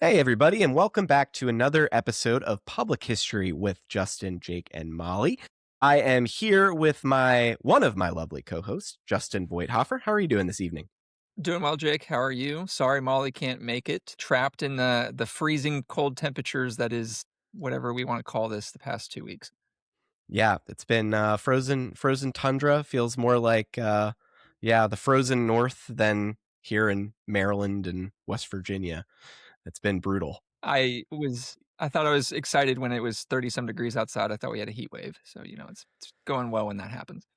Hey, everybody, and welcome back to another episode of Public History with Justin, Jake, and Molly. I am here with one of my lovely co-hosts, Justin Voithofer. How are you doing this evening? Doing well, Jake. How are you? Sorry, Molly can't make it. Trapped in the freezing cold temperatures that is whatever we want to call this the past 2 weeks. Yeah, it's been frozen tundra. Feels more like, the frozen north than here in Maryland and West Virginia. It's been brutal. I thought I was excited when it was 30 some degrees outside. I thought we had a heat wave. So, it's going well when that happens.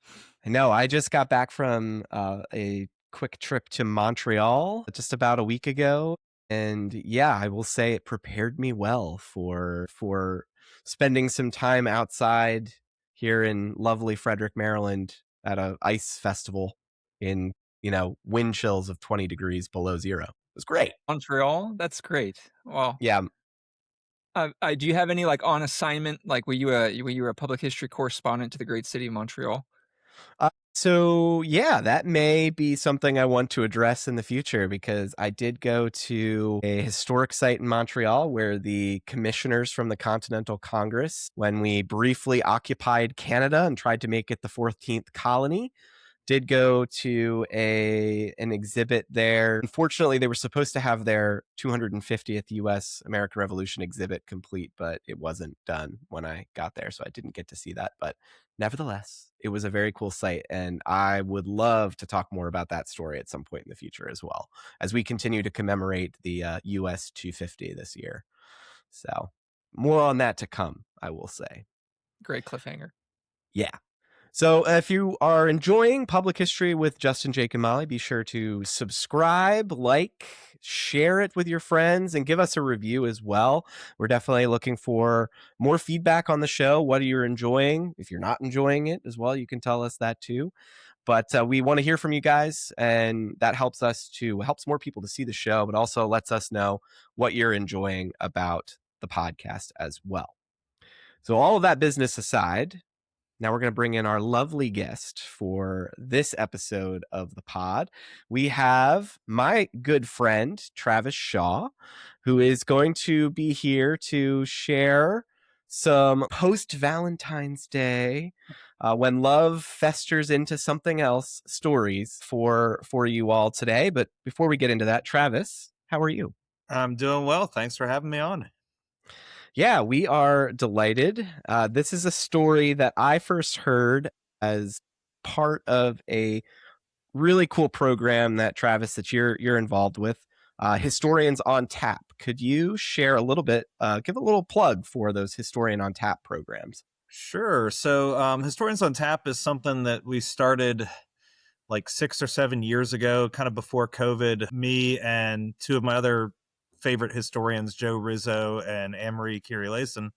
I know. I just got back from a quick trip to Montreal just about a week ago, and yeah, I will say it prepared me well for spending some time outside here in lovely Frederick, Maryland, at a ice festival in wind chills of 20 degrees below zero. It was great. Montreal, that's great. Well, Yeah. do you have any on assignment? Like, were you a public history correspondent to the great city of Montreal? So yeah, that may be something I want to address in the future because I did go to a historic site in Montreal where the commissioners from the Continental Congress, when we briefly occupied Canada and tried to make it the 14th colony, did go to an exhibit there. Unfortunately, they were supposed to have their 250th U.S. American Revolution exhibit complete, but it wasn't done when I got there, so I didn't get to see that. But nevertheless, it was a very cool site, and I would love to talk more about that story at some point in the future as well, as we continue to commemorate the U.S. 250 this year. So more on that to come, I will say. Great cliffhanger. Yeah. So if you are enjoying Public History with Justin, Jake, and Molly, be sure to subscribe, like, share it with your friends, and give us a review as well. We're definitely looking for more feedback on the show. What are you enjoying? If you're not enjoying it as well, you can tell us that too. But we want to hear from you guys, and that helps more people to see the show, but also lets us know what you're enjoying about the podcast as well. So all of that business aside, now we're going to bring in our lovely guest for this episode of the pod. We have my good friend, Travis Shaw, who is going to be here to share some post-Valentine's Day, when love festers into something else, stories for you all today. But before we get into that, Travis, how are you? I'm doing well. Thanks for having me on. Yeah, we are delighted. This is a story that I first heard as part of a really cool program that Travis, that you're involved with, Historians on Tap. Could you share a little bit, give a little plug for those Historian on Tap programs? Sure. So, Historians on Tap is something that we started like 6 or 7 years ago, kind of before COVID. Me and two of my other favorite historians, Joe Rizzo and Anne-Marie Curie-Lason,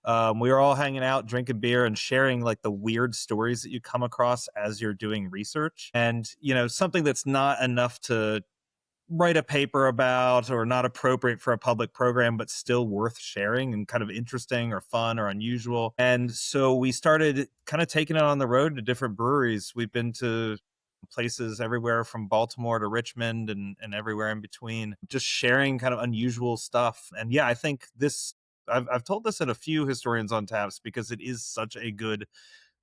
we were all hanging out, drinking beer, and sharing like the weird stories that you come across as you're doing research. And, something that's not enough to write a paper about or not appropriate for a public program, but still worth sharing and kind of interesting or fun or unusual. And so we started kind of taking it on the road to different breweries. We've been to places everywhere from Baltimore to Richmond and everywhere in between, just sharing kind of unusual stuff. And yeah, I think I've told this at a few Historians on Taps because it is such a good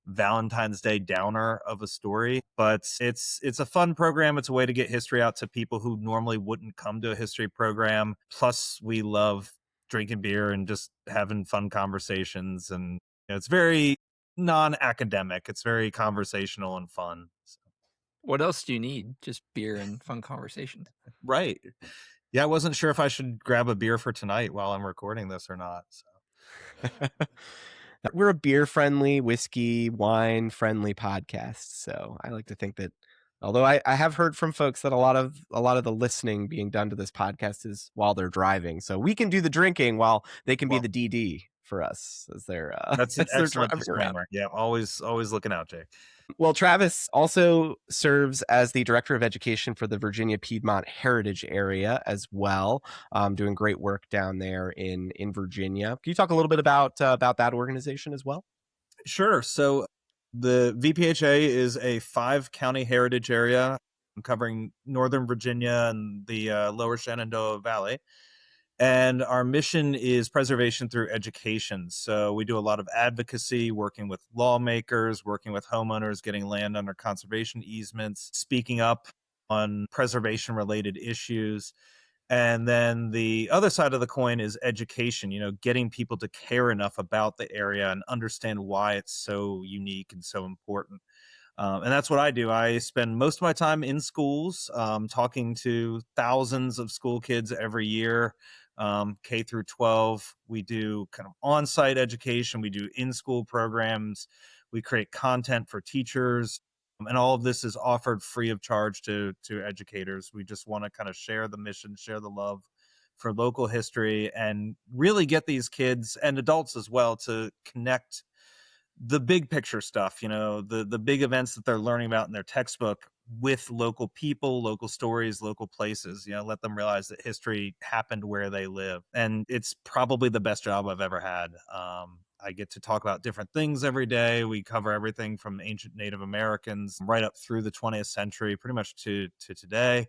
Valentine's Day downer of a story, but it's a fun program. It's a way to get history out to people who normally wouldn't come to a history program. Plus, we love drinking beer and just having fun conversations, and it's very non-academic. It's very conversational and fun. So. What else do you need? Just beer and fun conversations. Right. Yeah, I wasn't sure if I should grab a beer for tonight while I'm recording this or not. So. We're a beer-friendly, whiskey, wine-friendly podcast, so I like to think that. Although I have heard from folks that a lot of the listening being done to this podcast is while they're driving, so we can do the drinking while they can be the DD for us as they're That's an as they're excellent driving around. disclaimer. Yeah, always looking out, Jake. Well, Travis also serves as the Director of Education for the Virginia Piedmont Heritage Area as well, doing great work down there in Virginia. Can you talk a little bit about that organization as well? Sure. So the VPHA is a 5-county heritage area covering Northern Virginia and the lower Shenandoah Valley. And our mission is preservation through education. So we do a lot of advocacy, working with lawmakers, working with homeowners, getting land under conservation easements, speaking up on preservation related issues. And then the other side of the coin is education, getting people to care enough about the area and understand why it's so unique and so important. And that's what I do. I spend most of my time in schools, talking to thousands of school kids every year, K through 12. We do kind of on-site education. We do in-school programs. We create content for teachers. And all of this is offered free of charge to educators. We just want to kind of share the mission, share the love for local history, and really get these kids and adults as well to connect the big picture stuff, the big events that they're learning about in their textbook with local people, local stories, local places, let them realize that history happened where they live. And it's probably the best job I've ever had. I get to talk about different things every day. We cover everything from ancient Native Americans right up through the 20th century, pretty much to today.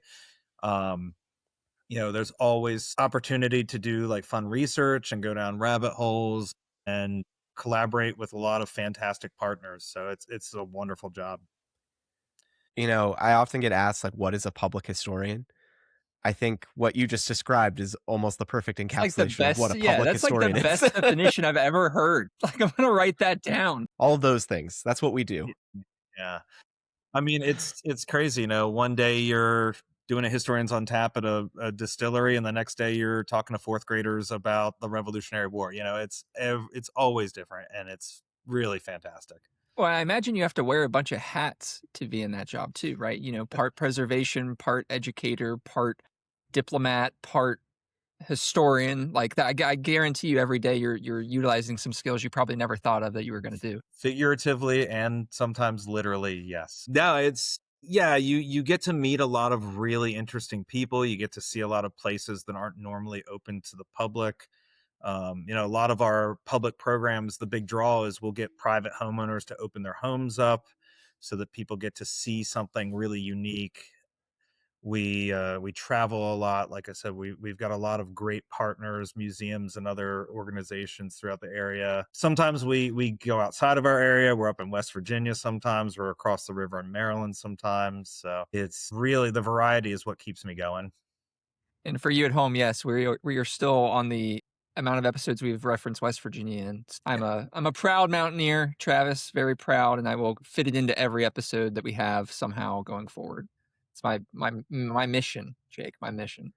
There's always opportunity to do like fun research and go down rabbit holes and collaborate with a lot of fantastic partners. So it's a wonderful job. I often get asked, like, what is a public historian? I think what you just described is almost the perfect It's like the encapsulation of what best, a yeah, public that's like the historian is. best definition I've ever heard. Like, I'm gonna write that down. All of those things. That's what we do. Yeah. I mean, it's crazy. One day you're doing a Historians on Tap at a distillery, and the next day you're talking to fourth graders about the Revolutionary War. It's always different, and it's really fantastic. Well, I imagine you have to wear a bunch of hats to be in that job too, right? Part preservation, part educator, part diplomat, part historian. Like that, I guarantee you, every day you're utilizing some skills you probably never thought of that you were going to do. Figuratively and sometimes literally, yes. No, you get to meet a lot of really interesting people. You get to see a lot of places that aren't normally open to the public. A lot of our public programs, the big draw is we'll get private homeowners to open their homes up so that people get to see something really unique. We travel a lot. Like I said, we've got a lot of great partners, museums and other organizations throughout the area. Sometimes we go outside of our area. We're up in West Virginia sometimes. We're across the river in Maryland sometimes. So it's really, the variety is what keeps me going. And for you at home, yes, we are still on the amount of episodes we've referenced West Virginia, and I'm a proud mountaineer, Travis, very proud, and I will fit it into every episode that we have somehow going forward. It's my mission, Jake, my mission.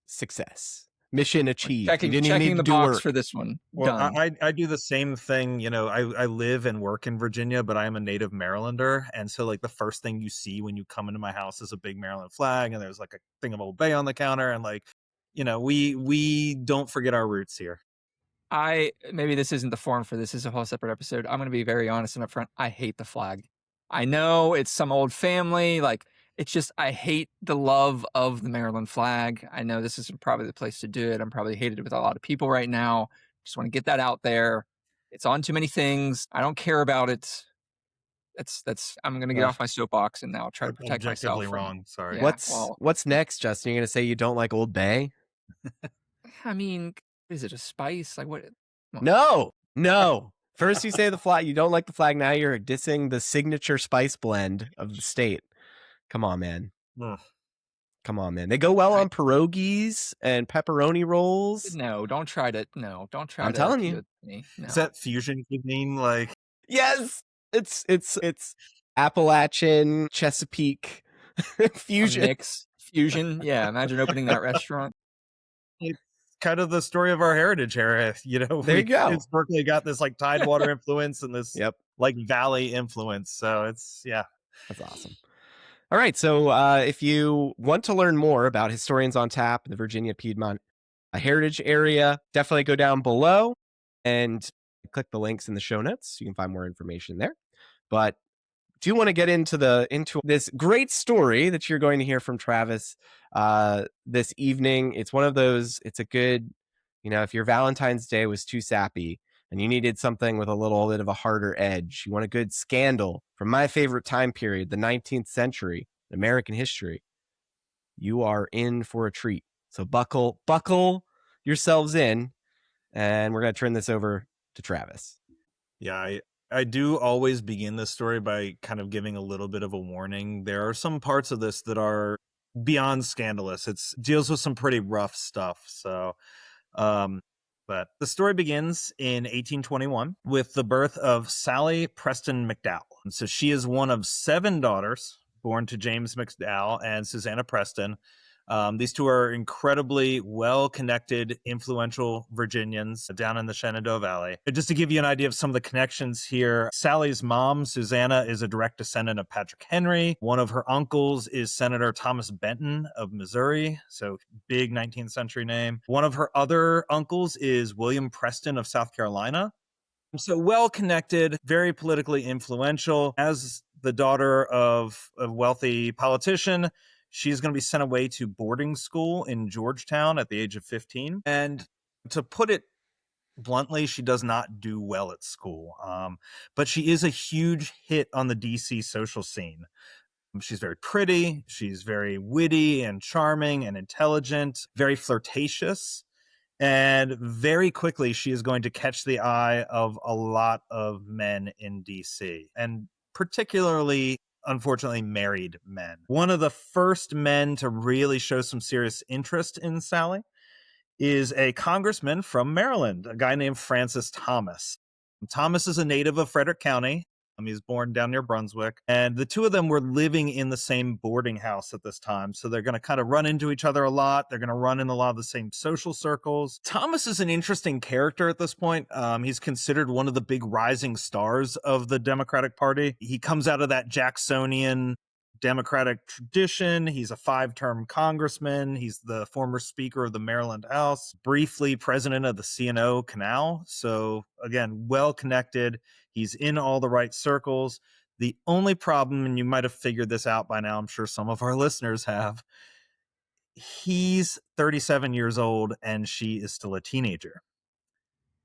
Success. Mission achieved. Checking, you didn't even need the to do box work for this one. Well, Done. I do the same thing. I live and work in Virginia, but I am a native Marylander. And so like the first thing you see when you come into my house is a big Maryland flag, and there's like a thing of Old Bay on the counter. And like, we don't forget our roots here. Maybe this isn't the forum for this. This is a whole separate episode. I'm going to be very honest and upfront. I hate the flag. I know it's some old family. Like, it's just, I hate the love of the Maryland flag. I know this isn't probably the place to do it. I'm probably hated with a lot of people right now. Just want to get that out there. It's on too many things. I don't care about it. I'm going to get off my soapbox and now try to protect myself. Objectively wrong. Sorry. Yeah. What's next, Justin? You're going to say you don't like Old Bay? I mean, is it a spice? Like what? No. First you say the flag, you don't like the flag. Now you're dissing the signature spice blend of the state. Come on, man. Ugh. Come on, man. They go well on pierogies and pepperoni rolls. No, don't try to. I'm telling you. No. Is that fusion cuisine? Like, yes, it's Appalachian Chesapeake fusion. Mix fusion. Yeah, imagine opening that restaurant. It's kind of the story of our heritage era. There you go. It's Berkeley got this like Tidewater influence and this like Valley influence. So that's awesome. All right, so if you want to learn more about Historians on Tap in the Virginia Piedmont Heritage area, definitely go down below and click the links in the show notes. You can find more information there. But do you want to get into this great story that you're going to hear from Travis this evening? It's one of those. It's a good, if your Valentine's Day was too sappy and you needed something with a little bit of a harder edge, you want a good scandal from my favorite time period, the 19th century, American history, you are in for a treat. So buckle yourselves in, and we're going to turn this over to Travis. Yeah, I do always begin this story by kind of giving a little bit of a warning. There are some parts of this that are beyond scandalous. It deals with some pretty rough stuff. So, but the story begins in 1821 with the birth of Sally Preston McDowell. And so she is one of 7 daughters born to James McDowell and Susanna Preston. These two are incredibly well-connected, influential Virginians down in the Shenandoah Valley. Just to give you an idea of some of the connections here, Sally's mom, Susanna, is a direct descendant of Patrick Henry. One of her uncles is Senator Thomas Benton of Missouri, so big 19th century name. One of her other uncles is William Preston of South Carolina. So well-connected, very politically influential. As the daughter of a wealthy politician, she's going to be sent away to boarding school in Georgetown at the age of 15. And to put it bluntly, she does not do well at school. But she is a huge hit on the DC social scene. She's very pretty. She's very witty and charming and intelligent, very flirtatious. And very quickly, she is going to catch the eye of a lot of men in DC, and particularly, unfortunately, married men. One of the first men to really show some serious interest in Sally is a congressman from Maryland, a guy named Francis Thomas. Thomas is a native of Frederick County. He was born down near Brunswick, and the two of them were living in the same boarding house at this time. So they're going to kind of run into each other a lot. They're going to run in a lot of the same social circles. Thomas is an interesting character at this point. He's considered one of the big rising stars of the Democratic Party. He comes out of that Jacksonian Democratic tradition. He's a 5-term congressman. He's the former Speaker of the Maryland House, briefly president of the C&O Canal. So again, well connected. He's in all the right circles. The only problem, and you might have figured this out by now, I'm sure some of our listeners have, he's 37 years old and she is still a teenager.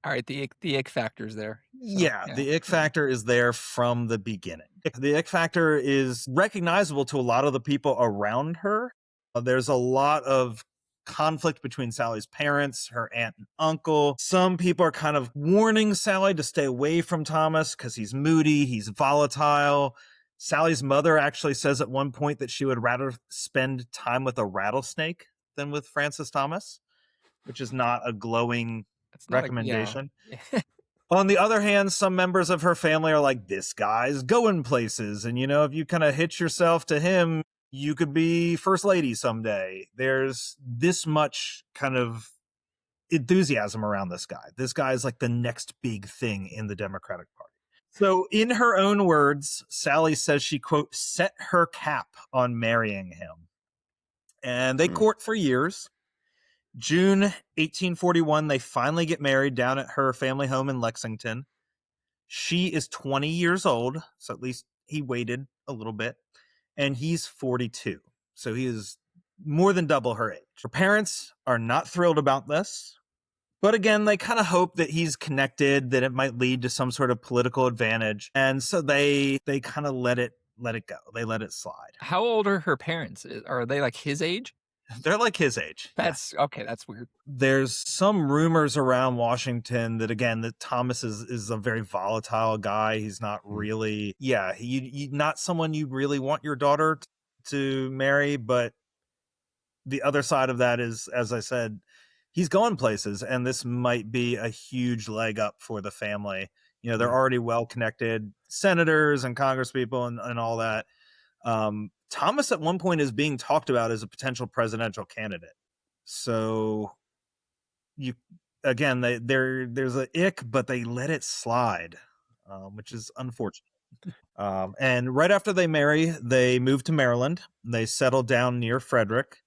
All right, the ick factor is there. So, yeah, the ick factor is there from the beginning. The ick factor is recognizable to a lot of the people around her. There's a lot of conflict between Sally's parents, her aunt and uncle. Some people are kind of warning Sally to stay away from Thomas because he's moody, he's volatile. Sally's mother actually says at one point that she would rather spend time with a rattlesnake than with Francis Thomas, which is not a glowing recommendation. On the other hand, some members of her family are like, this guy's going places. And, if you kind of hitch yourself to him, you could be first lady someday. There's this much kind of enthusiasm around this guy. This guy is like the next big thing in the Democratic Party. So in her own words, Sally says she, quote, set her cap on marrying him. And they court for years. June 1841, they finally get married down at her family home in Lexington. She is 20 years old, so at least he waited a little bit, and he's 42, so he is more than double her age. Her parents are not thrilled about this, but again, they kind of hope that he's connected, that it might lead to some sort of political advantage, and so they kind of let it go. They let it slide. How old are her parents? Are they like his age? They're like his age. That's okay. That's weird. There's some rumors around Washington that, again, that Thomas is a very volatile guy. He's not really, not someone you really want your daughter to marry. But the other side of that is, as I said, he's going places, and this might be a huge leg up for the family. They're already well-connected senators and congresspeople and all that. Thomas at one point is being talked about as a potential presidential candidate. So there's an ick, but they let it slide, which is unfortunate. And right after they marry, they move to Maryland. They settle down near Frederick.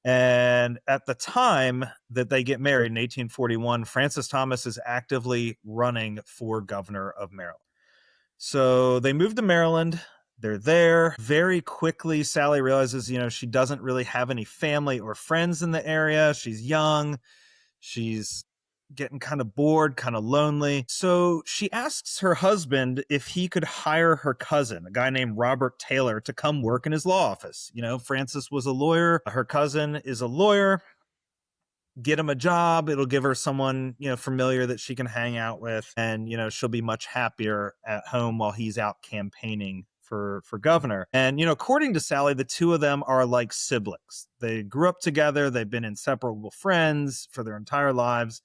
And at the time that they get married in 1841, Francis Thomas is actively running for governor of Maryland. So they move to Maryland. They're there. Very quickly, Sally realizes, she doesn't really have any family or friends in the area. She's young. She's getting kind of bored, kind of lonely. So she asks her husband if he could hire her cousin, a guy named Robert Taylor, to come work in his law office. Francis was a lawyer. Her cousin is a lawyer. get him a job. It'll give her someone, familiar that she can hang out with. And, she'll be much happier at home while he's out campaigning for governor. And, according to Sally, the two of them are like siblings. They grew up together. They've been inseparable friends for their entire lives.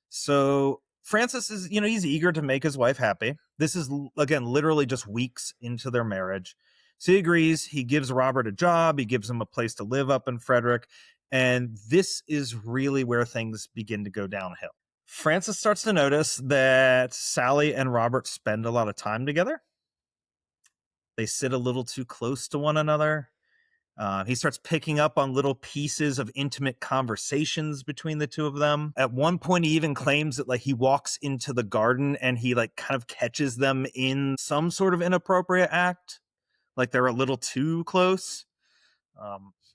So Francis is, he's eager to make his wife happy. This is, again, literally just weeks into their marriage. So he agrees. He gives Robert a job. He gives him a place to live up in Frederick. And this is really where things begin to go downhill. Francis starts to notice that Sally and Robert spend a lot of time together. They sit a little too close to one another. He starts picking up on little pieces of intimate conversations between the two of them. At one point, he even claims that he walks into the garden and he kind of catches them in some sort of inappropriate act. They're a little too close.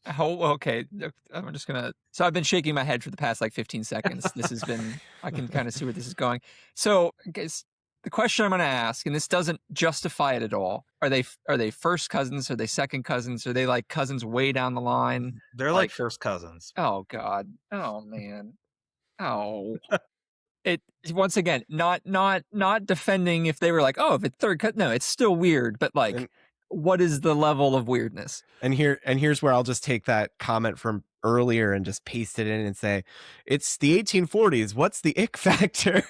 Okay. I'm just gonna. So I've been shaking my head for the past 15 seconds. This has been. I can kind of see where this is going. So, guys, the question I'm gonna ask, and this doesn't justify it at all. Are they first cousins? Are they second cousins? Are they cousins way down the line? They're like first cousins. Oh God. Oh man. Oh. It once again not defending if they were if it's third cousin. No, it's still weird. But what is the level of weirdness? And here's where I'll just take that comment from earlier and just paste it in and say, it's the 1840s. What's the ick factor?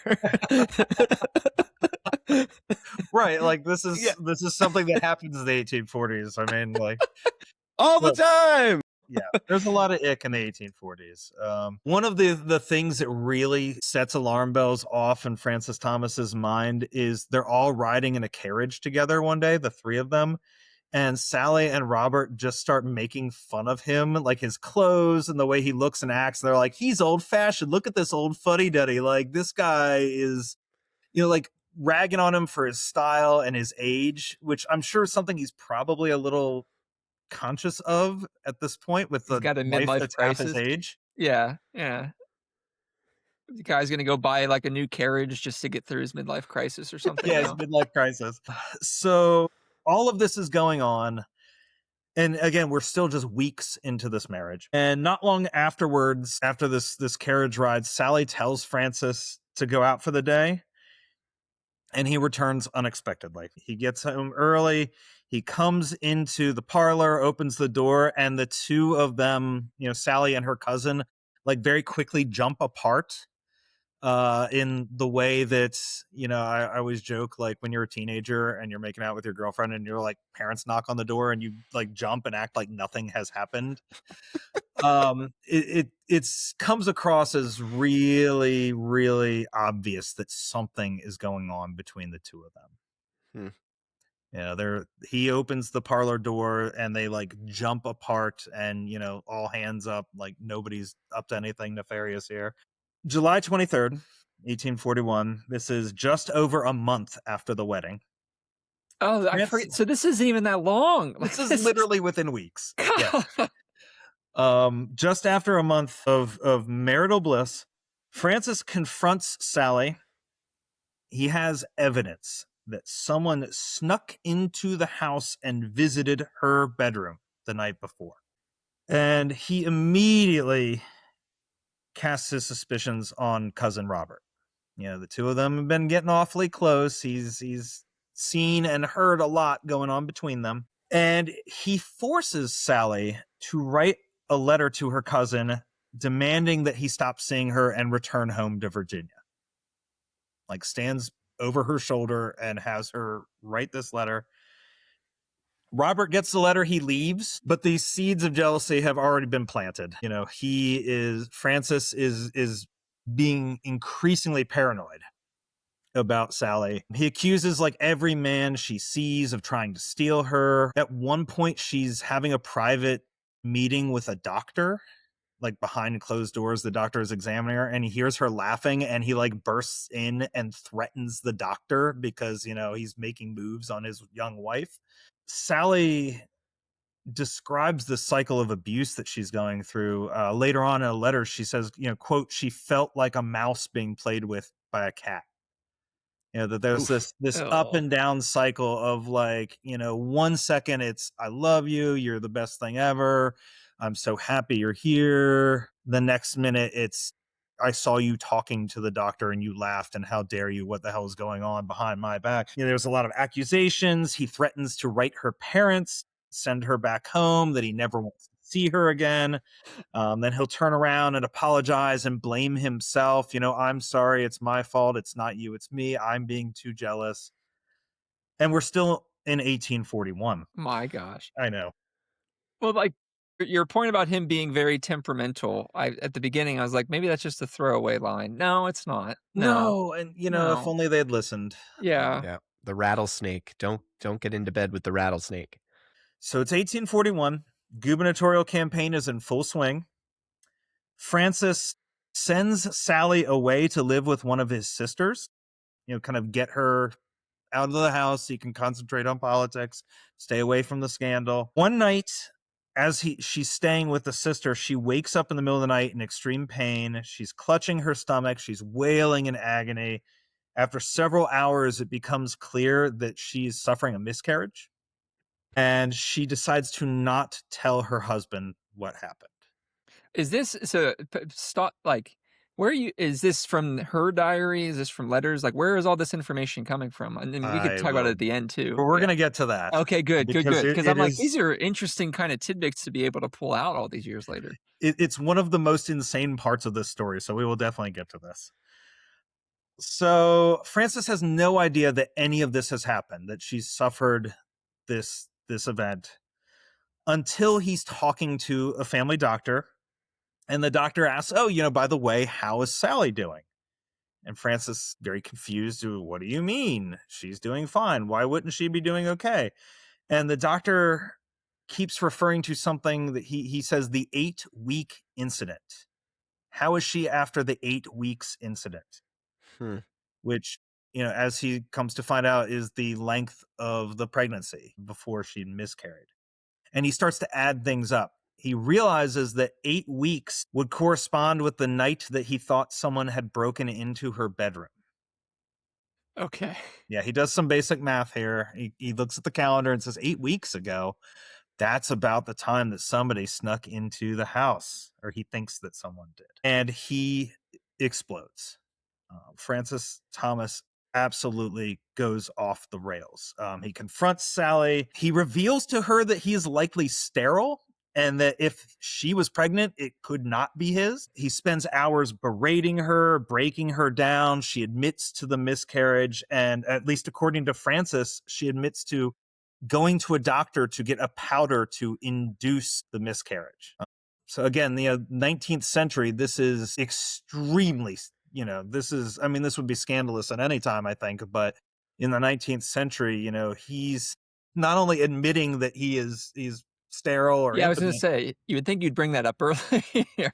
Right. This is something that happens in the 1840s. I mean, all the time. Yeah, there's a lot of ick in the 1840s. One of the things that really sets alarm bells off in Francis Thomas's mind is they're all riding in a carriage together one day, the three of them, and Sally and Robert just start making fun of him, his clothes and the way he looks and acts. They're like, he's old-fashioned. Look at this old fuddy-duddy. This guy is, ragging on him for his style and his age, which I'm sure is something he's probably a little conscious of at this point with the got a life midlife that's crisis. half his age. Yeah. The guy's gonna go buy a new carriage just to get through his midlife crisis or something. Yeah, his midlife crisis. So all of this is going on, and again, we're still just weeks into this marriage. And not long afterwards, after this carriage ride, Sally tells Francis to go out for the day, and he returns unexpectedly. He gets home early. He comes into the parlor, opens the door, and the two of them, Sally and her cousin, very quickly jump apart in the way that, I always joke, when you're a teenager and you're making out with your girlfriend and your parents knock on the door and you jump and act like nothing has happened. It comes across as really, really obvious that something is going on between the two of them. He opens the parlor door and they jump apart and, all hands up, nobody's up to anything nefarious here. July 23rd, 1841. This is just over a month after the wedding. Oh, I forget. So this isn't even that long. This is literally within weeks. Yeah. Just after a month of marital bliss, Francis confronts Sally. He has evidence that someone snuck into the house and visited her bedroom the night before. And he immediately casts his suspicions on cousin Robert. The two of them have been getting awfully close. He's seen and heard a lot going on between them. And he forces Sally to write a letter to her cousin demanding that he stop seeing her and return home to Virginia. Stands over her shoulder and has her write this letter. Robert gets the letter, he leaves, but these seeds of jealousy have already been planted. Francis is being increasingly paranoid about Sally. He accuses every man she sees of trying to steal her. At one point, she's having a private meeting with a doctor, behind closed doors. The doctor is examining her and he hears her laughing and he bursts in and threatens the doctor because, he's making moves on his young wife. Sally describes the cycle of abuse that she's going through. Later on in a letter, she says, quote, she felt like a mouse being played with by a cat. That there's this up and down cycle of 1 second it's, I love you, you're the best thing ever. I'm so happy you're here. The next minute, it's, I saw you talking to the doctor and you laughed, and how dare you? What the hell is going on behind my back? There's a lot of accusations. He threatens to write her parents, send her back home, that he never wants to see her again. Then he'll turn around and apologize and blame himself. I'm sorry. It's my fault. It's not you. It's me. I'm being too jealous. And we're still in 1841. My gosh. I know. Well, like your point about him being very temperamental, at the beginning I was like, maybe that's just a throwaway line. No, it's not. No. And, if No. only they had listened. Yeah. Yeah. The rattlesnake. Don't get into bed with the rattlesnake. So it's 1841. Gubernatorial campaign is in full swing. Francis sends Sally away to live with one of his sisters, kind of get her out of the house so he can concentrate on politics, stay away from the scandal. One night, as she's staying with the sister, she wakes up in the middle of the night in extreme pain. She's clutching her stomach. She's wailing in agony. After several hours, it becomes clear that she's suffering a miscarriage. And she decides to not tell her husband what happened. Is this stop? Like, is this from her diary? Is this from letters? Like, where is all this information coming from? And then we could talk about it at the end too. We're going to get to that. Okay, good. Because I'm like, these are interesting kind of tidbits to be able to pull out all these years later. It's one of the most insane parts of this story, so we will definitely get to this. So Frances has no idea that any of this has happened, that she's suffered this event, until he's talking to a family doctor. And the doctor asks, oh, by the way, how is Sally doing? And Frances, very confused, what do you mean? She's doing fine. Why wouldn't she be doing okay? And the doctor keeps referring to something that he says, the 8-week incident. How is she after the 8 weeks incident? Which, as he comes to find out, is the length of the pregnancy before she miscarried. And he starts to add things up. He realizes that 8 weeks would correspond with the night that he thought someone had broken into her bedroom. Okay. Yeah, he does some basic math here. He looks at the calendar and says 8 weeks ago, that's about the time that somebody snuck into the house, or he thinks that someone did. And he explodes. Francis Thomas absolutely goes off the rails. He confronts Sally. He reveals to her that he is likely sterile, and that if she was pregnant, it could not be his. He spends hours berating her, breaking her down. She admits to the miscarriage, and at least according to Francis, she admits to going to a doctor to get a powder to induce the miscarriage. So again, the 19th century, this is extremely, this would be scandalous at any time, I think, but in the 19th century, he's not only admitting that he's sterile or I was going impotent. to say, you would think you'd bring that up earlier.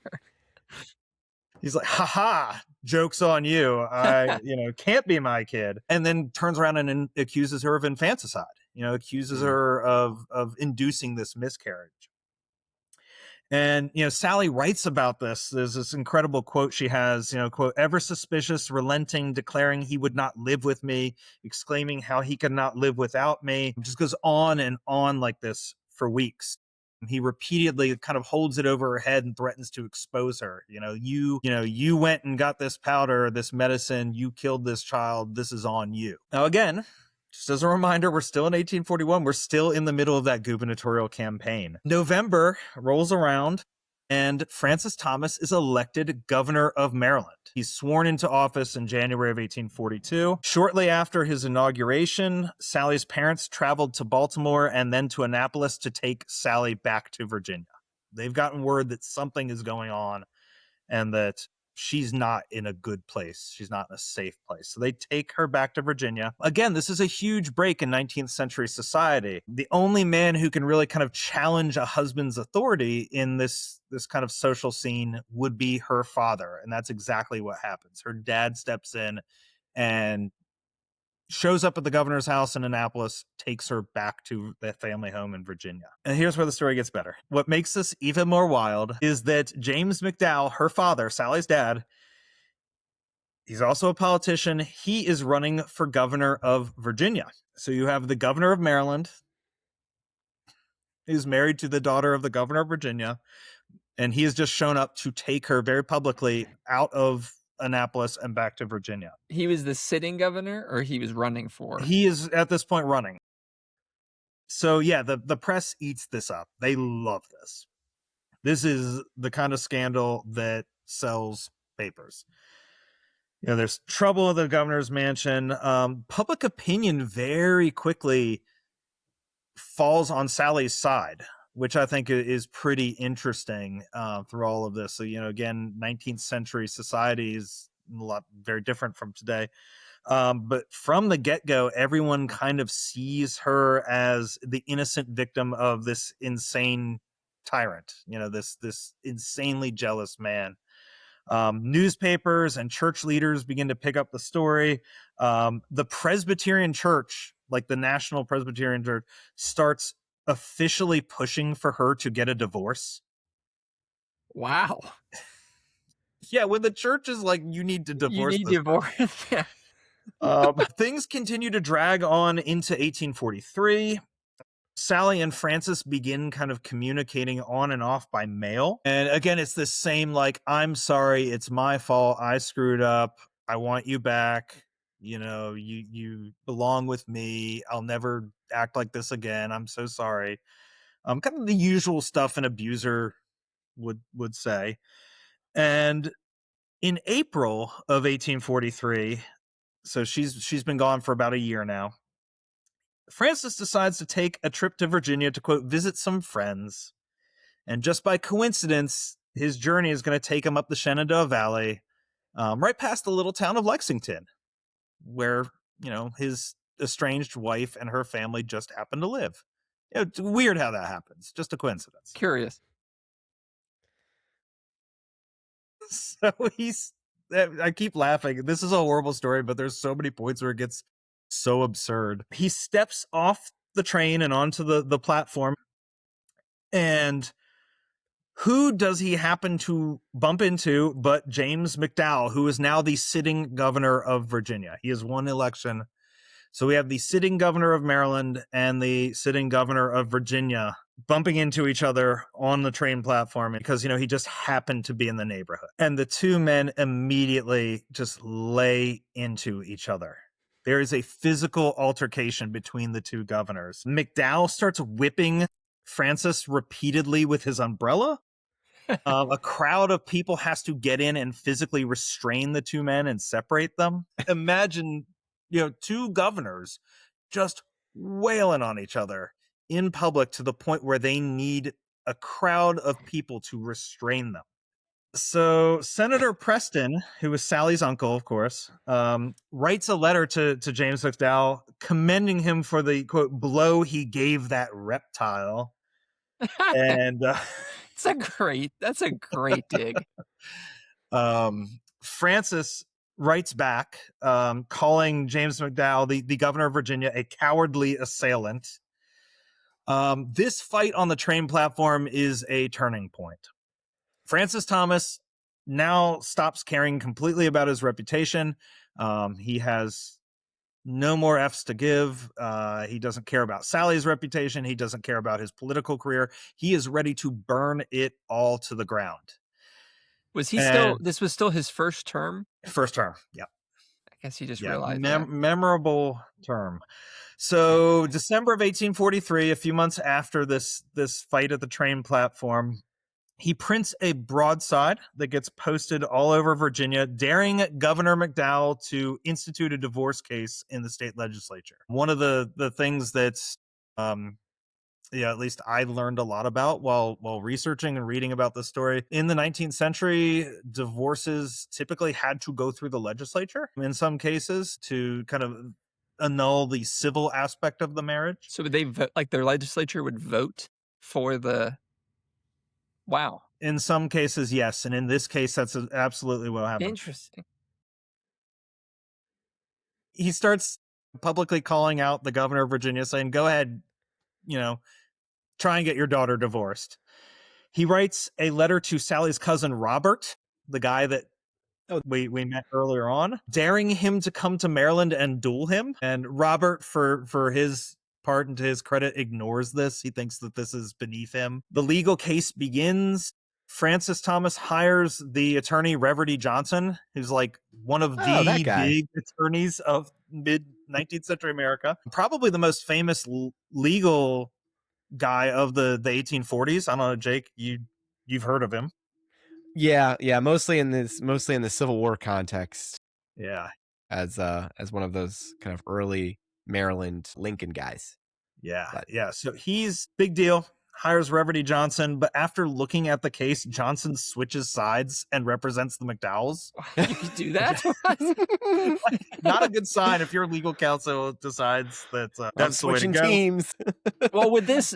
He's like, haha, joke's on you. I, can't be my kid. And then turns around and accuses her of infanticide, accuses her of inducing this miscarriage. And, Sally writes about this. There's this incredible quote she has, quote, ever suspicious, relenting, declaring he would not live with me, exclaiming how he could not live without me. It just goes on and on like this for weeks. He repeatedly kind of holds it over her head and threatens to expose her. You went and got this powder, this medicine, you killed this child. This is on you. Now, again, just as a reminder, we're still in 1841. We're still in the middle of that gubernatorial campaign. November rolls around, and Francis Thomas is elected governor of Maryland. He's sworn into office in January of 1842. Shortly after his inauguration, Sally's parents traveled to Baltimore and then to Annapolis to take Sally back to Virginia. They've gotten word that something is going on and that she's not in a good place. She's not in a safe place. So they take her back to Virginia. Again, this is a huge break in 19th century society. The only man who can really kind of challenge a husband's authority in this kind of social scene would be her father. And that's exactly what happens. Her dad steps in and shows up at the governor's house in Annapolis, takes her back to the family home in Virginia. And here's where the story gets better. What makes this even more wild is that James McDowell, her father, Sally's dad, he's also a politician. He is running for governor of Virginia. So you have the governor of Maryland, who's married to the daughter of the governor of Virginia, and he has just shown up to take her very publicly out of Annapolis and back to Virginia. He was the sitting governor, or he was running for? He is at this point running. So yeah, the press eats this up. They love this. This is the kind of scandal that sells papers. There's trouble at the governor's mansion. Public opinion very quickly falls on Sally's side, which I think is pretty interesting through all of this. So, again, 19th century society is very different from today. But from the get-go, everyone kind of sees her as the innocent victim of this insane tyrant, this insanely jealous man. Newspapers and church leaders begin to pick up the story. The Presbyterian Church, like the National Presbyterian Church, starts officially pushing for her to get a divorce. Wow. Yeah, when the church is like, you need to divorce. You need divorce. Yeah. Things continue to drag on into 1843. Sally and Francis begin kind of communicating on and off by mail. And again, it's this same like, I'm sorry, it's my fault, I screwed up, I want you back, you belong with me, I'll never act like this again, I'm so sorry. Kind of the usual stuff an abuser would say. And in April of 1843, so she's been gone for about a year now, Francis decides to take a trip to Virginia to, quote, visit some friends. And just by coincidence, his journey is going to take him up the Shenandoah Valley, right past the little town of Lexington, where, his estranged wife and her family just happen to live. It's weird how that happens. Just a coincidence. Curious. So I keep laughing. This is a horrible story, but there's so many points where it gets so absurd. He steps off the train and onto the platform, and who does he happen to bump into but James McDowell, who is now the sitting governor of Virginia. He has won election. So we have the sitting governor of Maryland and the sitting governor of Virginia bumping into each other on the train platform because, he just happened to be in the neighborhood. And the two men immediately just lay into each other. There is a physical altercation between the two governors. McDowell starts whipping Francis repeatedly with his umbrella. A crowd of people has to get in and physically restrain the two men and separate them. Imagine, two governors just wailing on each other in public to the point where they need a crowd of people to restrain them. So Senator Preston, who was Sally's uncle, of course, writes a letter to James McDowell commending him for the, quote, blow he gave that reptile. And that's a great dig. Francis writes back, calling James McDowell, the governor of Virginia, a cowardly assailant. This fight on the train platform is a turning point. Francis Thomas now stops caring completely about his reputation. He has no more F's to give. He doesn't care about Sally's reputation. He doesn't care about his political career. He is ready to burn it all to the ground. This was still his first term? First term, yeah. I guess he just realized that. Memorable term. So December of 1843, a few months after this fight at the train platform, he prints a broadside that gets posted all over Virginia, daring Governor McDowell to institute a divorce case in the state legislature. One of the things that's, at least I learned a lot about while researching and reading about this story. In the 19th century, divorces typically had to go through the legislature in some cases to kind of annul the civil aspect of the marriage. So would they vote, like their legislature would vote for the... Wow. In some cases, yes. And in this case, that's absolutely what happened. Interesting. He starts publicly calling out the governor of Virginia, saying, go ahead, try and get your daughter divorced. He writes a letter to Sally's cousin, Robert, the guy that we met earlier on, daring him to come to Maryland and duel him. And Robert, for his part, and to his credit, ignores this. He thinks that this is beneath him. The legal case begins. Francis Thomas hires the attorney Reverdy Johnson, who's like one of Oh, that the guy. big attorneys of mid 19th century America. Probably the most famous legal guy of the 1840s. I don't know, Jake, you've heard of him. Yeah, mostly in the Civil War context. Yeah. As one of those kind of early Maryland Lincoln guys. Yeah. But Yeah. So he's big deal, hires Reverdy Johnson, but after looking at the case, Johnson switches sides and represents the McDowells. You could do that? Not a good sign if your legal counsel decides that that's the way to switching go. teams. Well, would this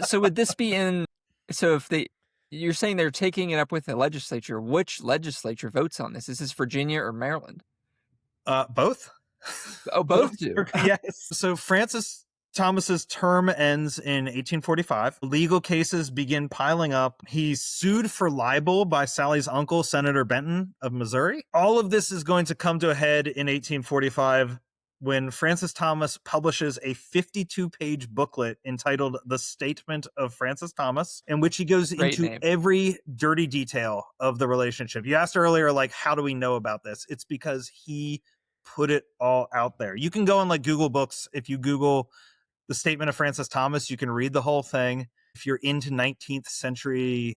be in? So if you're saying they're taking it up with the legislature, which legislature votes on this? Is this Virginia or Maryland? Both. Oh, both do. Yes. So Francis Thomas's term ends in 1845. Legal cases begin piling up. He's sued for libel by Sally's uncle, Senator Benton of Missouri. All of this is going to come to a head in 1845 when Francis Thomas publishes a 52-page booklet entitled The Statement of Francis Thomas, in which he goes into every dirty detail of the relationship. You asked earlier, like, how do we know about this? It's because he put it all out there. You can go on like Google Books. If you Google The Statement of Francis Thomas, you can read the whole thing. If you're into 19th century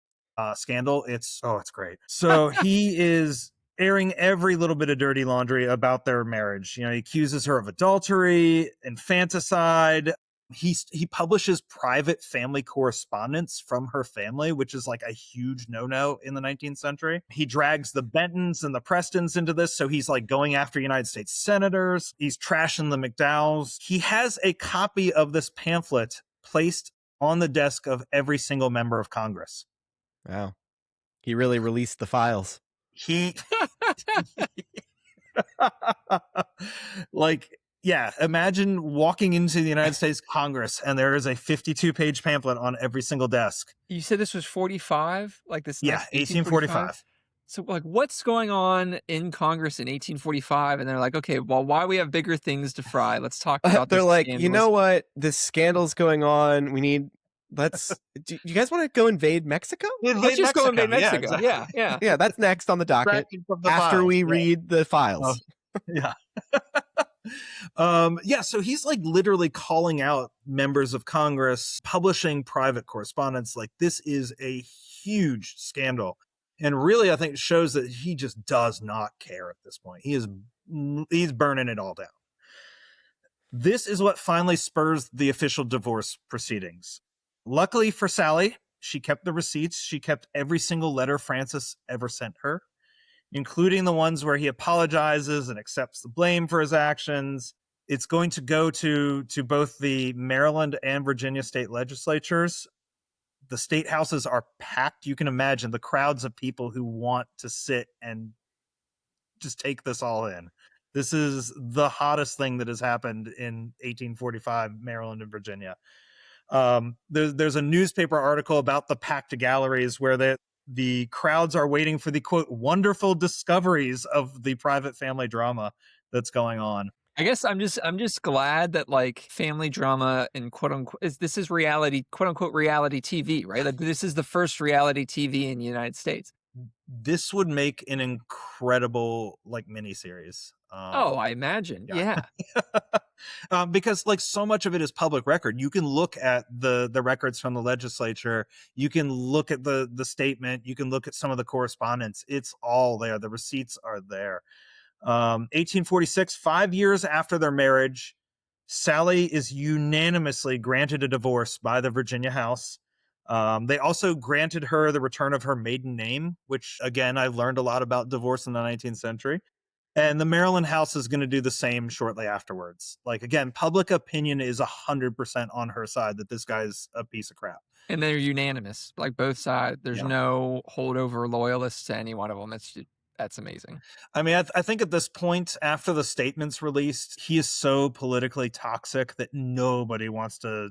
scandal, it's great. So he is airing every little bit of dirty laundry about their marriage. You know, he accuses her of adultery, infanticide. He publishes private family correspondence from her family, which is like a huge no-no in the 19th century. He drags the Bentons and the Prestons into this. So he's like going after United States senators. He's trashing the McDowells. He has a copy of this pamphlet placed on the desk of every single member of Congress. Wow. He really released the files. He like, yeah, imagine walking into the United States Congress and there is a 52-page pamphlet on every single desk. You said this was 45? Like this? Yeah, 1845. So like what's going on in Congress in 1845? And they're like, okay, well, why we have bigger things to fry? Let's talk about They're this like, scandals. you know what? This scandal's going on. Do you guys want to go invade Mexico? Let's just go invade Mexico. Yeah, exactly. Yeah. Yeah, that's next on the docket after we read the files. Yeah. So he's like literally calling out members of Congress, publishing private correspondence. Like, this is a huge scandal. And really, I think it shows that he just does not care at this point. He's burning it all down. This is what finally spurs the official divorce proceedings. Luckily for Sally, she kept the receipts. She kept every single letter Francis ever sent her, including the ones where he apologizes and accepts the blame for his actions. It's going to go to both the Maryland and Virginia state legislatures. The state houses are packed. You can imagine the crowds of people who want to sit and just take this all in. This is the hottest thing that has happened in 1845, Maryland and Virginia. There's a newspaper article about the packed galleries where the crowds are waiting for the, quote, wonderful discoveries of the private family drama that's going on. I guess I'm just glad that like family drama and quote unquote this is reality, quote unquote reality TV, right? Like this is the first reality TV in the United States. This would make an incredible like miniseries. I imagine. Yeah. Because like so much of it is public record. You can look at the records from the legislature. You can look at the statement. You can look at some of the correspondence. It's all there. The receipts are there. 1846, 5 years after their marriage, Sally is unanimously granted a divorce by the Virginia House. They also granted her the return of her maiden name, which, again, I learned a lot about divorce in the 19th century. And the Maryland House is going to do the same shortly afterwards. Like, again, public opinion is 100% on her side that this guy's a piece of crap. And they're unanimous, like both sides. There's no holdover loyalists to any one of them. That's amazing. I mean, I think at this point, after the statement's released, he is so politically toxic that nobody wants to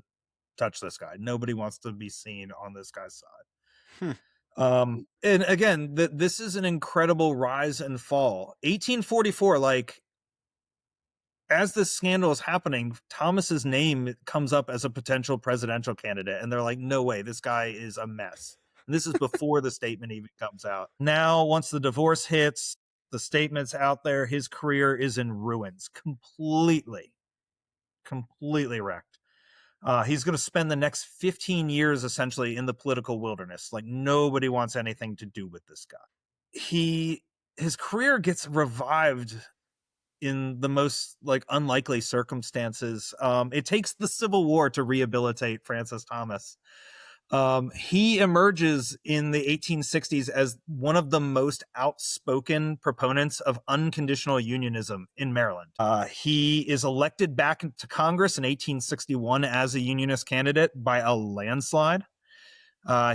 touch this guy. Nobody wants to be seen on this guy's side. And again, this is an incredible rise and fall. 1844, like, as this scandal is happening, Thomas's name comes up as a potential presidential candidate, and they're like, no way, this guy is a mess. And this is before the statement even comes out. Now, once the divorce hits, the statement's out there, his career is in ruins, completely wrecked. He's going to spend the next 15 years essentially in the political wilderness. Like, nobody wants anything to do with this guy. His career gets revived in the most like unlikely circumstances. It takes the Civil War to rehabilitate Francis Thomas. He emerges in the 1860s as one of the most outspoken proponents of unconditional unionism in Maryland. He is elected back to Congress in 1861 as a unionist candidate by a landslide.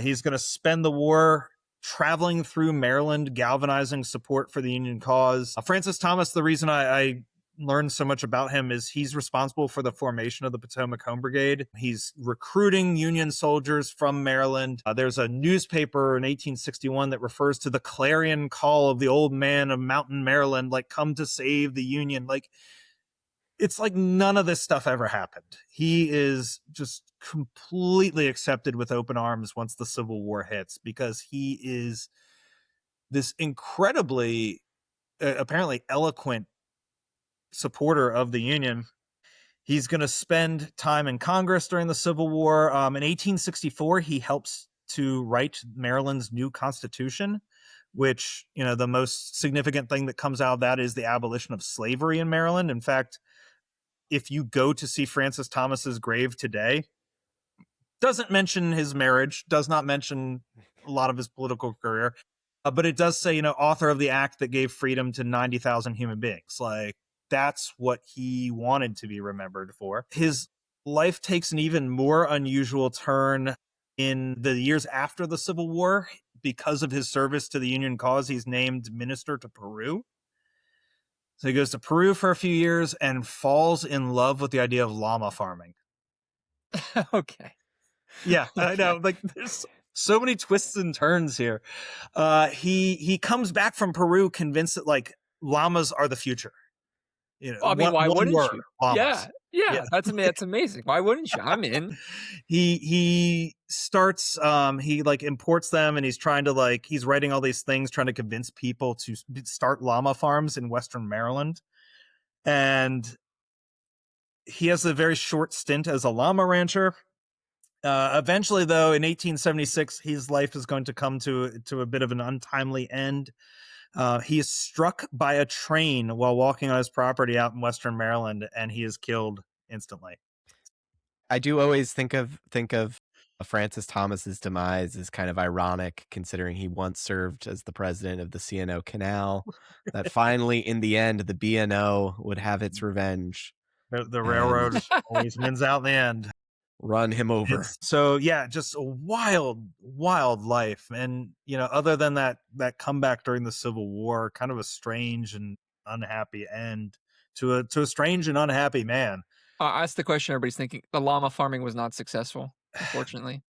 He's going to spend the war traveling through Maryland, galvanizing support for the Union cause. Francis Thomas, the reason I learned so much about him is he's responsible for the formation of the Potomac Home Brigade. He's recruiting Union soldiers from Maryland. There's a newspaper in 1861 that refers to the clarion call of the old man of Mountain Maryland, like, come to save the Union. Like, it's like none of this stuff ever happened. He is just completely accepted with open arms once the Civil War hits, because he is this incredibly, apparently eloquent supporter of the Union. He's going to spend time in Congress during the Civil War. In 1864, he helps to write Maryland's new Constitution, which, you know, the most significant thing that comes out of that is the abolition of slavery in Maryland. In fact, if you go to see Francis Thomas's grave today, doesn't mention his marriage, does not mention a lot of his political career, but it does say, you know, author of the act that gave freedom to 90,000 human beings. Like, that's what he wanted to be remembered for. His life takes an even more unusual turn in the years after the Civil War. Because of his service to the Union cause, he's named minister to Peru. So he goes to Peru for a few years and falls in love with the idea of llama farming. Okay. Yeah, okay. I know. Like, there's so many twists and turns here. He comes back from Peru convinced that, like, llamas are the future. You know, I mean, why wouldn't you? Llamas. Yeah. That's amazing. Why wouldn't you? I'm in. He starts he like imports them, and he's trying to, like, he's writing all these things trying to convince people to start llama farms in Western Maryland. And he has a very short stint as a llama rancher. Eventually, though, in 1876, his life is going to come to a bit of an untimely end. He is struck by a train while walking on his property out in Western Maryland, and he is killed instantly. I do always think of Francis Thomas's demise as kind of ironic, considering he once served as the president of the C&O Canal. That finally, in the end, the B&O would have its revenge. The railroad always wins out in the end. Run him over. So yeah, just a wild life. And, you know, other than that comeback during the Civil War, kind of a strange and unhappy end to a strange and unhappy man. That's the question everybody's thinking. The llama farming was not successful, unfortunately.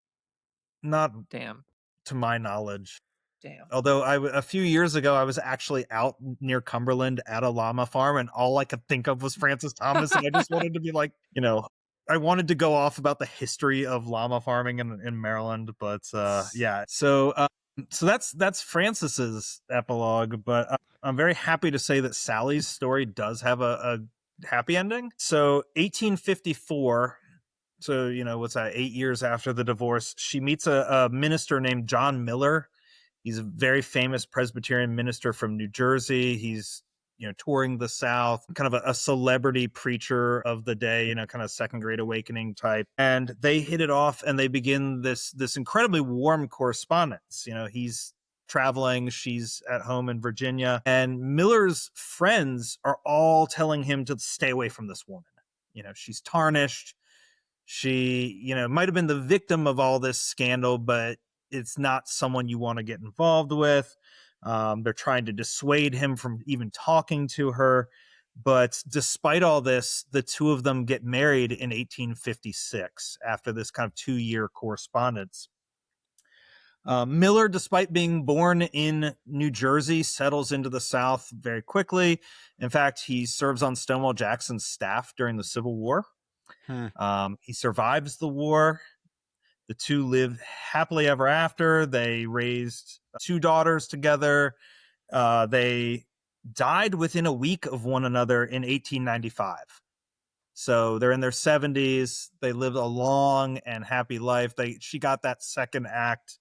Not Damn. To my knowledge. Damn. Although a few years ago, I was actually out near Cumberland at a llama farm, and all I could think of was Francis Thomas. And I just wanted to be like, you know, I wanted to go off about the history of llama farming in Maryland, but yeah. So that's Francis's epilogue, but I'm very happy to say that Sally's story does have a happy ending. So 1854, so, you know, what's that, 8 years after the divorce, she meets a minister named John Miller. He's a very famous Presbyterian minister from New Jersey. He's, you know, touring the South, kind of a celebrity preacher of the day, you know, kind of Second Great Awakening type. And they hit it off, and they begin this incredibly warm correspondence. You know, he's traveling, she's at home in Virginia, and Miller's friends are all telling him to stay away from this woman. You know, she's tarnished. She, you know, might have been the victim of all this scandal, but it's not someone you want to get involved with. They're trying to dissuade him from even talking to her. But despite all this, the two of them get married in 1856 after this kind of 2-year correspondence. Miller, despite being born in New Jersey, settles into the South very quickly. In fact, he serves on Stonewall Jackson's staff during the Civil War. He survives the war. The two lived happily ever after. They raised 2 daughters together. They died within a week of one another in 1895. So they're in their 70s. They lived a long and happy life. She got that second act.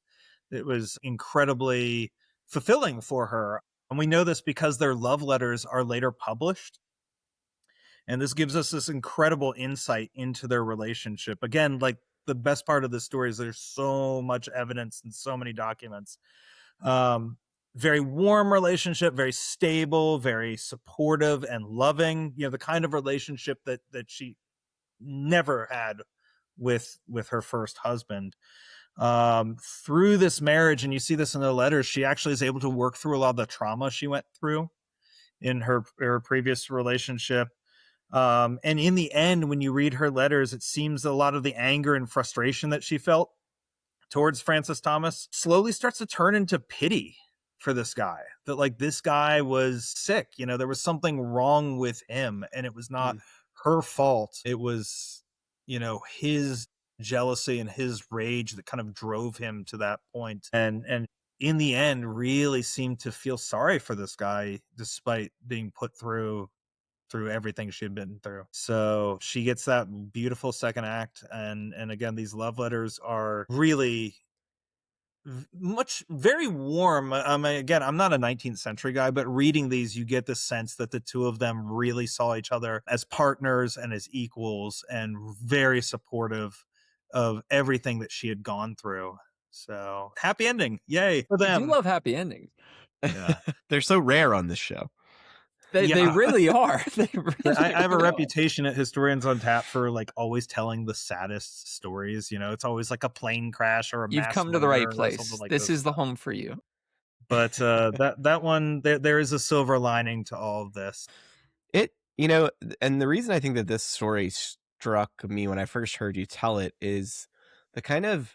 It was incredibly fulfilling for her. And we know this because their love letters are later published. And this gives us this incredible insight into their relationship. Again, like the best part of the story is there's so much evidence and so many documents. Very warm relationship, very stable, very supportive and loving. The kind of relationship that she never had with her first husband. Through this marriage, and you see this in the letters, she actually is able to work through a lot of the trauma she went through in her previous relationship. And in the end, when you read her letters, it seems a lot of the anger and frustration that she felt towards Francis Thomas slowly starts to turn into pity for this guy. That like this guy was sick, there was something wrong with him, and it was not her fault. It was, his jealousy and his rage that kind of drove him to that point. And in the end, really seemed to feel sorry for this guy, despite being put through everything she had been through. So she gets that beautiful second act. And again, these love letters are really very warm. Again, I'm not a 19th century guy, but reading these, you get the sense that the two of them really saw each other as partners and as equals, and very supportive of everything that she had gone through. So happy ending. Yay for them. I do love happy endings. Yeah. They're so rare on this show. They really are. I have a reputation at Historians on Tap for like always telling the saddest stories. It's always like a plane crash or a You've mass come to the right murder or place. something like This is the home for you. But that one, there is a silver lining to all of this. And the reason I think that this story struck me when I first heard you tell it is the kind of,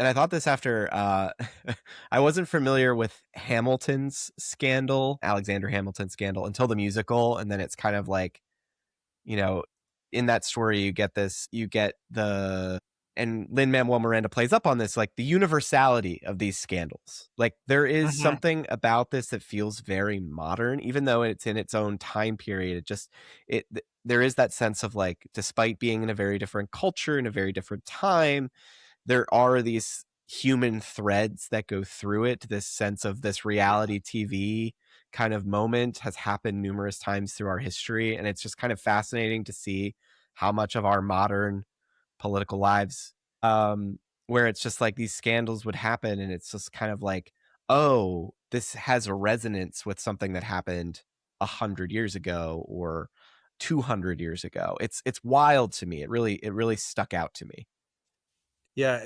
and I thought this after I wasn't familiar with Hamilton's scandal, Alexander Hamilton's scandal, until the musical. And then it's kind of like, in that story, you get and Lin-Manuel Miranda plays up on this, like the universality of these scandals. Like there is something about this that feels very modern, even though it's in its own time period. There is that sense of like, despite being in a very different culture, in a very different time, there are these human threads that go through it. This sense of this reality TV kind of moment has happened numerous times through our history. And it's just kind of fascinating to see how much of our modern political lives, where it's just like these scandals would happen. And it's just kind of like, oh, this has a resonance with something that happened 100 years ago or 200 years ago. It's wild to me. It really stuck out to me. Yeah,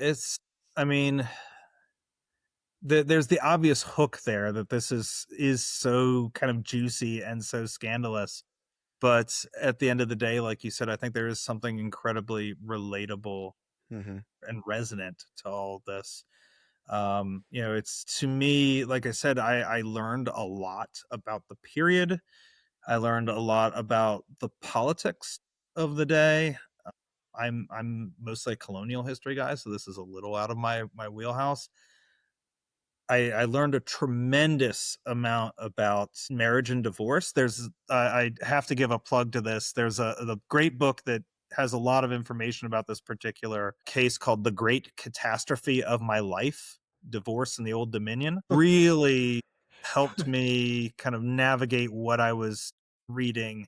there's the obvious hook there that this is so kind of juicy and so scandalous. But at the end of the day, like you said, I think there is something incredibly relatable and resonant to all of this. It's, to me, like I said, I learned a lot about the period. I learned a lot about the politics of the day. I'm mostly a colonial history guy, so this is a little out of my wheelhouse. I learned a tremendous amount about marriage and divorce. I have to give a plug to this. There's the great book that has a lot of information about this particular case called The Great Catastrophe of My Life, Divorce in the Old Dominion. Really helped me kind of navigate what I was reading,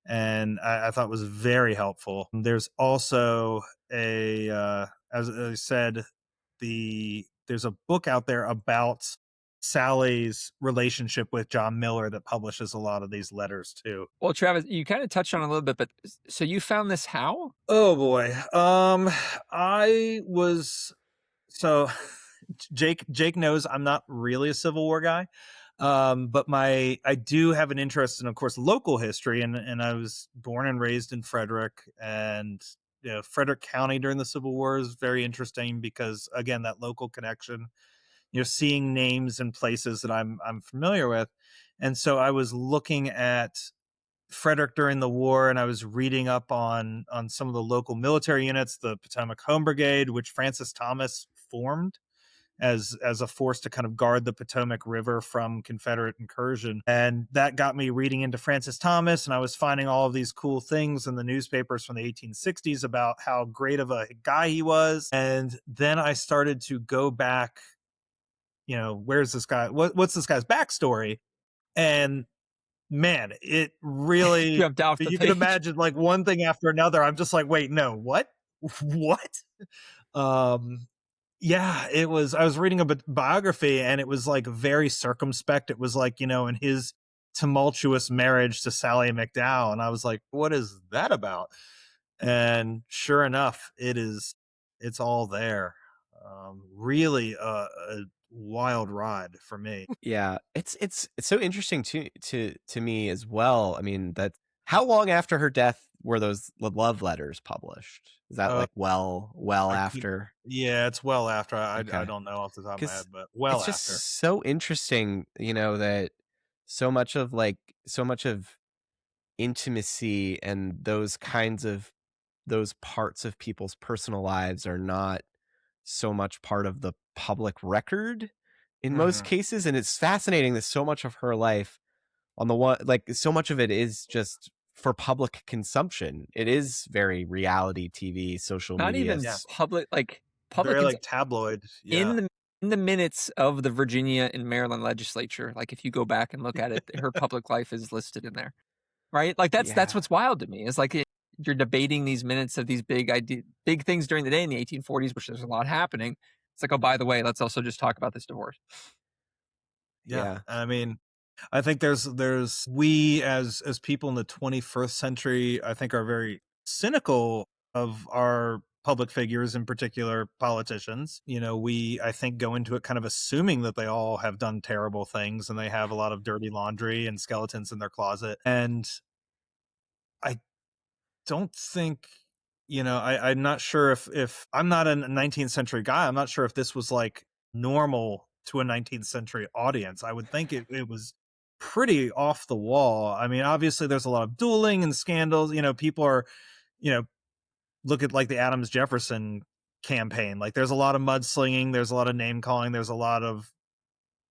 and I thought was very helpful. There's also as I said, there's a book out there about Sally's relationship with John Miller that publishes a lot of these letters too. Well, Travis, you kind of touched on it a little bit, but so you found this how? Oh boy. So Jake knows I'm not really a Civil War guy. But I do have an interest in, of course, local history, and I was born and raised in Frederick, and Frederick County during the Civil War is very interesting because, again, that local connection, seeing names and places that I'm familiar with. And so I was looking at Frederick during the war, and I was reading up on some of the local military units, the Potomac Home Brigade, which Francis Thomas formed as a force to kind of guard the Potomac River from Confederate incursion. And that got me reading into Francis Thomas, and I was finding all of these cool things in the newspapers from the 1860s about how great of a guy he was. And then I started to go back, where's this guy? What's this guy's backstory? And man, it really, Jumped off the you can page. imagine, like, one thing after another. I'm just like, wait, no, what? What? Um, yeah, I was reading a biography, and it was like very circumspect. It was like, in his tumultuous marriage to Sally McDowell. And I was like, what is that about? And sure enough, it's all there. Really a wild ride for me. Yeah, it's so interesting to me as well. I mean, that how long after her death were those love letters published? Is that Uh, like well I could, after? yeah, it's well after. I Okay, don't know off the top of my head, because but well it's after. just so interesting, that so much of intimacy and those kinds of those parts of people's personal lives are not so much part of the public record in most Hmm. cases. And it's fascinating that so much of her life, on the one, like, so much of it is just for public consumption. It is very reality TV, social Not media. even Yeah, public very like tabloid. Yeah. in the minutes of the Virginia and Maryland legislature. Like if you go back and look at it, her public life is listed in there, right? Like that's Yeah, what's wild to me. Is like you're debating these minutes of these big things during the day in the 1840s, which there's a lot happening. It's like, oh, by the way, let's also just talk about this divorce. Yeah. yeah, I mean, I think there's we as people in the 21st century, I think, are very cynical of our public figures, in particular politicians. We, I think, go into it kind of assuming that they all have done terrible things and they have a lot of dirty laundry and skeletons in their closet. And I don't think, I'm not sure if I'm not a 19th century guy. I'm not sure if this was like normal to a 19th century audience. I would think it was pretty off the wall. I mean, obviously there's a lot of dueling and scandals. People are, you know, look at like the Adams Jefferson campaign. Like there's a lot of mudslinging, there's a lot of name calling, there's a lot of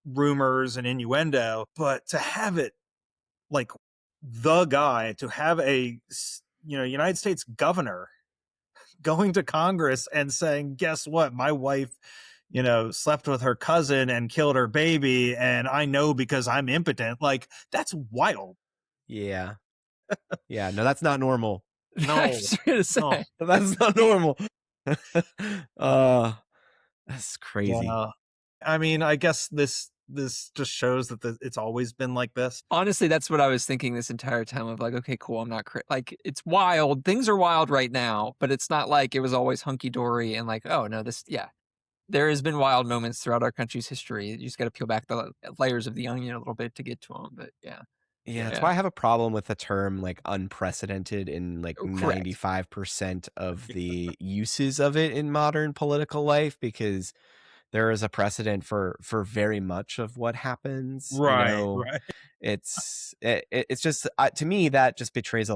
rumors and innuendo. But to have it like the guy, to have United States governor going to Congress and saying, guess what, my wife slept with her cousin and killed her baby, and I know because I'm impotent. Like, that's wild. yeah, yeah. No, that's not normal. I No, was gonna no. say. That's not normal. uh, that's crazy. Yeah. I mean, I guess this just shows that it's always been like this. Honestly, that's what I was thinking this entire time of like, okay, cool. I'm not like it's wild. Things are wild right now, but it's not like it was always hunky dory and like, oh no, yeah. There has been wild moments throughout our country's history. You just got to peel back the layers of the onion a little bit to get to them. But yeah, Yeah, that's yeah, why I have a problem with the term like unprecedented in like correct. 95% of the uses of it in modern political life, because there is a precedent for very much of what happens. Right, right. It's just to me that just betrays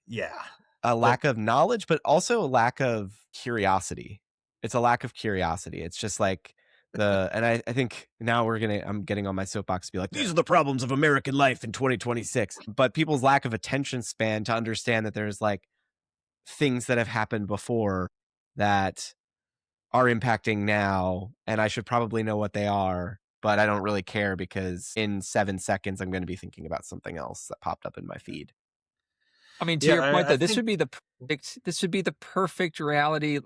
Yeah. a But lack of knowledge, but also a lack of curiosity. It's a lack of curiosity. It's just like and I think now I'm getting on my soapbox to be like, these are the problems of American life in 2026. But people's lack of attention span to understand that there's like things that have happened before that are impacting now, and I should probably know what they are, but I don't really care because in 7 seconds I'm going to be thinking about something else that popped up in my feed. I mean, to yeah, your point I though, this think would be the perfect reality,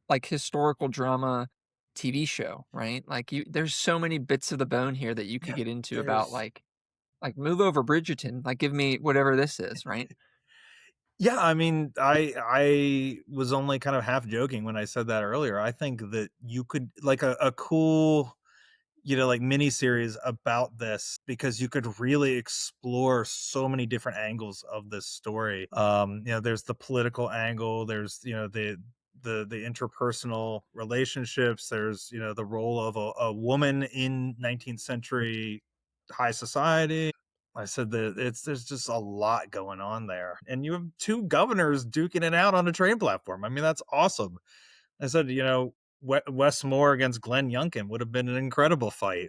like historical drama TV show, right? Like there's so many bits of the bone here that you could yeah, get into about there's like move over Bridgerton, like give me whatever this is, right? yeah, I mean, I was only kind of half joking when I said that earlier. I think that you could like a cool like miniseries about this, because you could really explore so many different angles of this story. There's the political angle, there's, the interpersonal relationships, there's, the role of a woman in 19th century high society. I said that there's just a lot going on there. And you have two governors duking it out on a train platform. I mean, that's awesome. I said, Wes Moore against Glenn Youngkin would have been an incredible fight.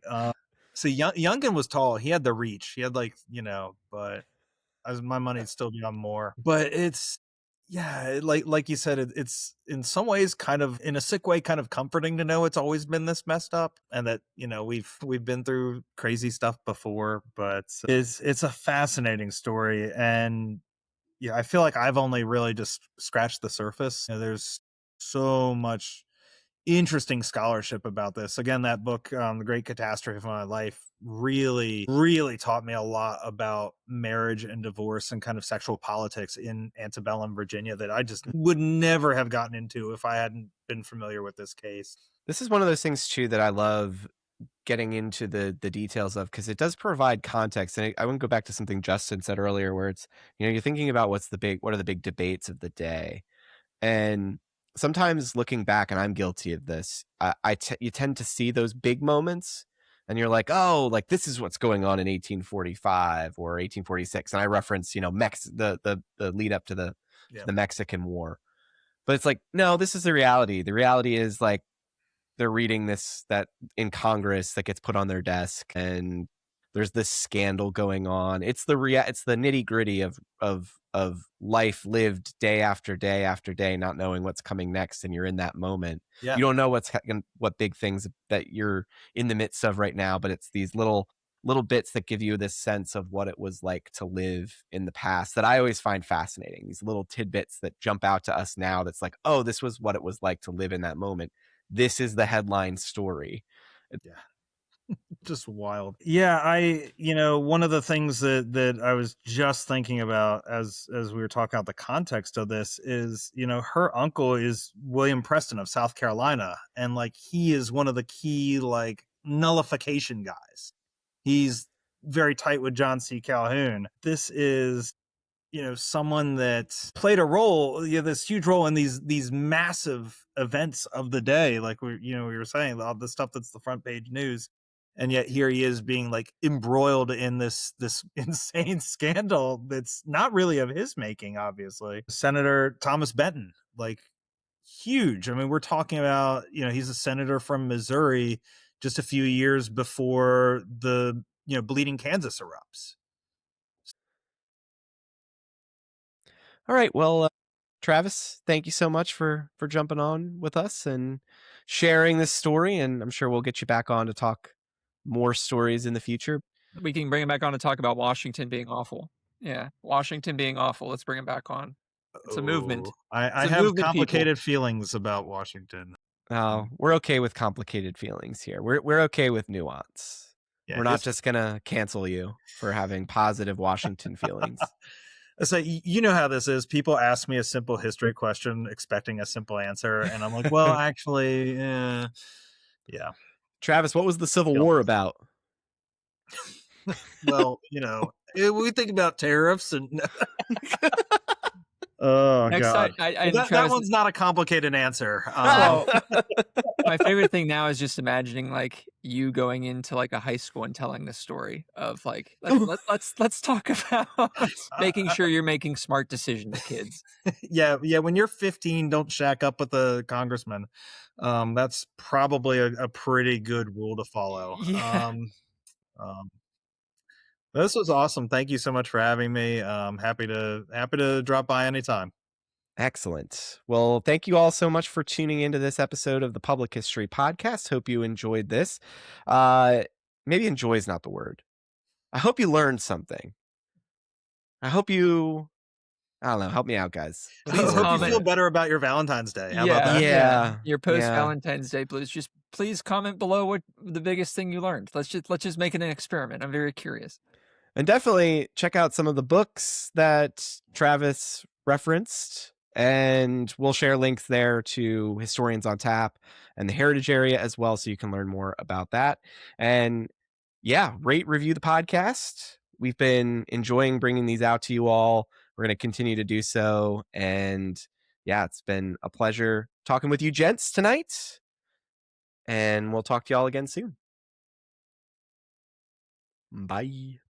So Youngkin was tall. He had the reach. He had but my money'd still be on Moore. But it's, yeah, like you said, it's in some ways kind of, in a sick way, kind of comforting to know it's always been this messed up, and that we've been through crazy stuff before. But it's a fascinating story, and yeah, I feel like I've only really just scratched the surface. There's so much interesting scholarship about this. Again, that book, The Great Catastrophe of My Life, really, really taught me a lot about marriage and divorce and kind of sexual politics in antebellum Virginia that I just would never have gotten into if I hadn't been familiar with this case. This is one of those things too that I love getting into the details of, because it does provide context. And I want to go back to something Justin said earlier, where it's, you're thinking about what are the big debates of the day. And sometimes looking back, and I'm guilty of this, you tend to see those big moments and you're like, oh, like this is what's going on in 1845 or 1846. And I reference, the lead up to the Mexican War. But it's like, no, this is the reality. The reality is, like, they're reading that in Congress that gets put on their desk, and there's this scandal going on. It's the nitty gritty of life lived day after day after day, not knowing what's coming next. And you're in that moment. Yeah. You don't know what big things that you're in the midst of right now, but it's these little bits that give you this sense of what it was like to live in the past that I always find fascinating. These little tidbits that jump out to us now. That's like, oh, this was what it was like to live in that moment. This is the headline story. Yeah. Just wild. Yeah, one of the things that I was just thinking about as we were talking about the context of this is, her uncle is William Preston of South Carolina, and like he is one of the key nullification guys. He's very tight with John C. Calhoun. This is someone that played a role, this huge role in these massive events of the day, like we were saying, all the stuff that's the front page news. And yet here he is being embroiled in this insane scandal that's not really of his making, obviously. Senator Thomas Benton, huge. I mean, we're talking about, he's a senator from Missouri just a few years before the, Bleeding Kansas erupts. All right. Well, Travis, thank you so much for jumping on with us and sharing this story. And I'm sure we'll get you back on to talk more stories in the future. We can bring him back on to talk about Washington being awful. Yeah, Washington being awful. Let's bring him back on. It's a movement. I have complicated feelings about Washington. Oh, we're okay with complicated feelings here. We're okay with nuance. Yeah, we're not just gonna cancel you for having positive Washington feelings. So you know how this is. People ask me a simple history question expecting a simple answer, and I'm like, well, actually, yeah. Travis, what was the Civil War about? Well, we think about tariffs and oh next god, that one's not a complicated answer. My favorite thing now is just imagining you going into a high school and telling the story of let's talk about making sure you're making smart decisions, kids. yeah. When you're 15, don't shack up with a congressman. That's probably a pretty good rule to follow. Yeah. This was awesome. Thank you so much for having me. Happy to drop by anytime. Excellent. Well, thank you all so much for tuning into this episode of the Public History Podcast. Hope you enjoyed this. Maybe enjoy is not the word. I hope you learned something. I don't know. Help me out, guys. Please hope you feel better about your Valentine's Day. How about that? Yeah. Your post-Valentine's Day blues. Just please comment below what the biggest thing you learned. Let's just make it an experiment. I'm very curious. And definitely check out some of the books that Travis referenced. And we'll share links there to Historians on Tap and the Heritage area as well, so you can learn more about that. And yeah, rate, review the podcast. We've been enjoying bringing these out to you all. We're going to continue to do so. And yeah, it's been a pleasure talking with you gents tonight. And we'll talk to y'all again soon. Bye.